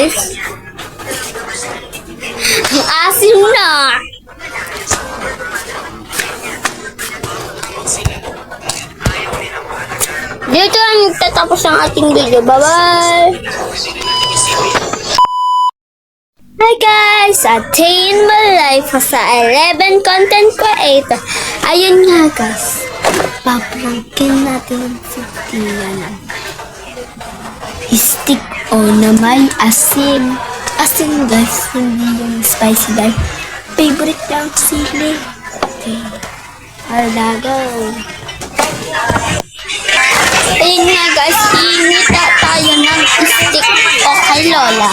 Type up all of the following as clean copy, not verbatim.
guys. Ang asim na. Dito ang tatapos ang ating video. Bye-bye! Hi guys! At day in my life sa 11 content creator. Ayun nga guys. Paprankin natin si Tiana. Stick o na may asin. Asin guys. Hindi yung spicy guys. Favorite lang sili. Okay. Halago. Ayun nga guys, inita tayo ng stick o kay Lola.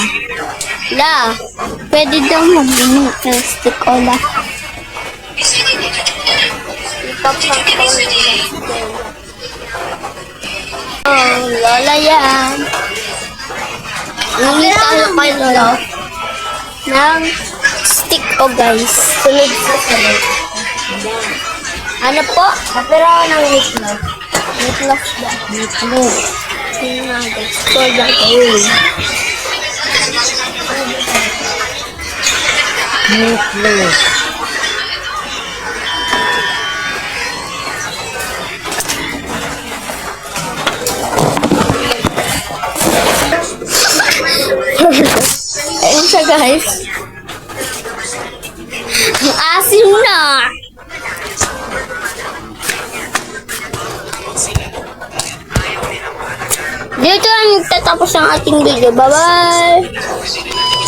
La, pwede daw mag-init ng stick o la. Oh, Lola yan. Nangyay tayo kay Lola ng stick o guys. Sunod sa sunod. Ano po? Kapira ng meatloaf. Meatloaf ba? Meatloaf. Ayun nga guys. Soda gold. Meatloaf. Ayun siya guys. Ang asim na. Dito ang tatapos ang ating video. Bye-bye!